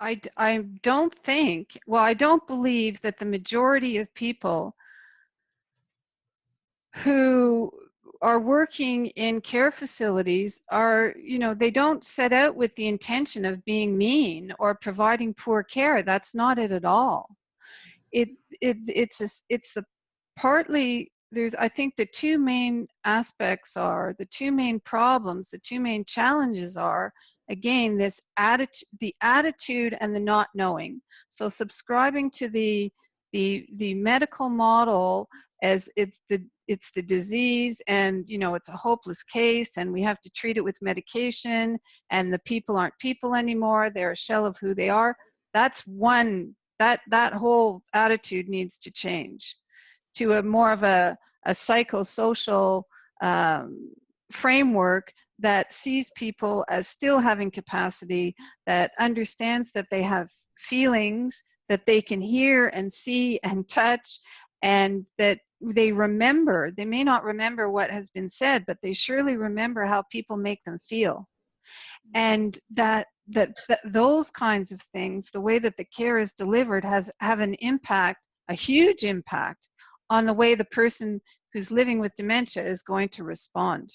I don't think, well, I don't believe that the majority of people who are working in care facilities are, they don't set out with the intention of being mean or providing poor care. That's not it at all. It's the partly, there's, I think the two main aspects are, the two main problems, the two main challenges are, again, this attitude, the attitude and the not knowing. So subscribing to the medical model as it's the disease, and it's a hopeless case and we have to treat it with medication, and the people aren't people anymore, they're a shell of who they are. That's one, that whole attitude needs to change to a more of a psychosocial framework that sees people as still having capacity, that understands that they have feelings, that they can hear and see and touch, and that they remember. They may not remember what has been said, but they surely remember how people make them feel. And that those kinds of things, the way that the care is delivered, have an impact, a huge impact, on the way the person who's living with dementia is going to respond.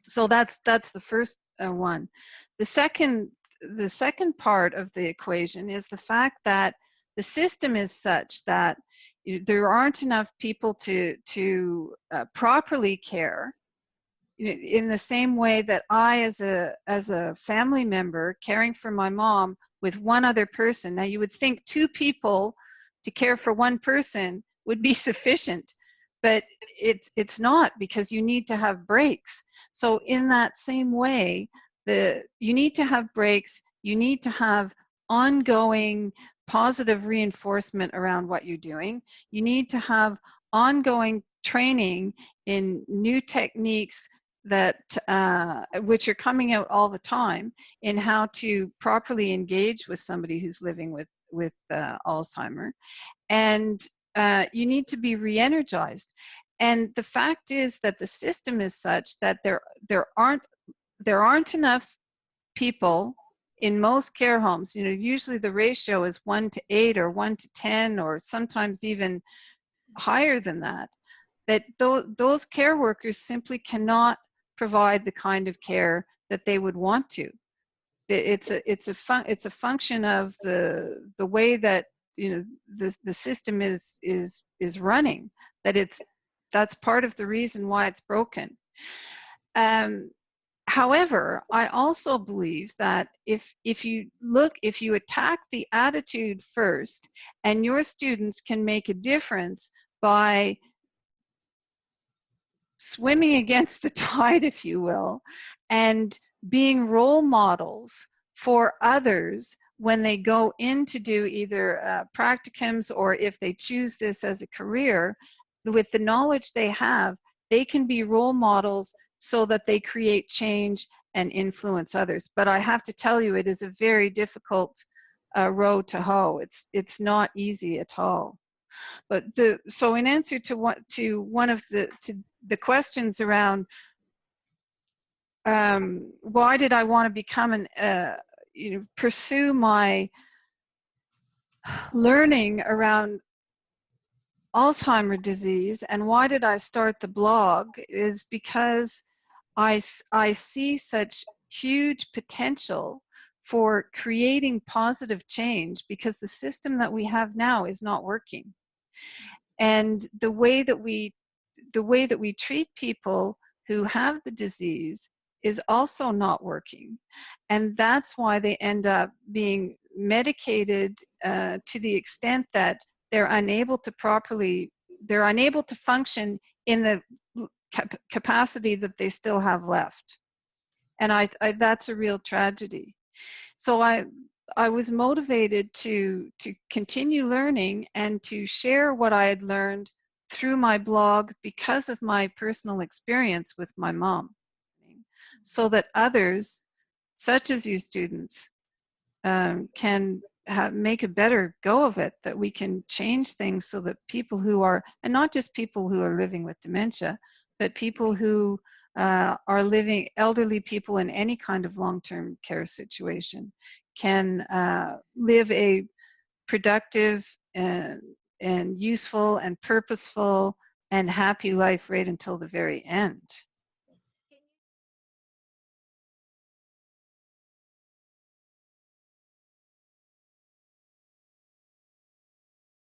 So that's the first one. The second part of the equation is the fact that the system is such that there aren't enough people to properly care. In the same way that I, as a family member caring for my mom with one other person, now you would think two people to care for one person would be sufficient, but it's not, because you need to have breaks. So in that same way, you need to have breaks, you need to have ongoing positive reinforcement around what you're doing, you need to have ongoing training in new techniques that which are coming out all the time, in how to properly engage with somebody who's living with Alzheimer, and you need to be re-energized. And the fact is that the system is such that there aren't enough people in most care homes. Usually the ratio is 1:8 or 1:10, or sometimes even higher than that. That those care workers simply cannot provide the kind of care that they would want to. It's a function of the way that the system is running. That's part of the reason why it's broken. However, I also believe that if you attack the attitude first, and your students can make a difference by swimming against the tide, if you will, and being role models for others when they go in to do either practicums, or if they choose this as a career, with the knowledge they have, they can be role models so that they create change and influence others. But I have to tell you, it is a very difficult road to hoe. It's not easy at all. But so in answer to one of the questions around why did I want to become pursue my learning around Alzheimer's disease, and why did I start the blog, is because I see such huge potential for creating positive change, because the system that we have now is not working. And the way that we treat people who have the disease is also not working. And that's why they end up being medicated to the extent that they're unable to function in the capacity that they still have left. And that's a real tragedy. So I was motivated to continue learning and to share what I had learned through my blog, because of my personal experience with my mom, so that others, such as you students, can make a better go of it, that we can change things so that people who are, and not just people who are living with dementia, but people who are living, elderly people in any kind of long-term care situation, can live a productive and useful and purposeful and happy life right until the very end.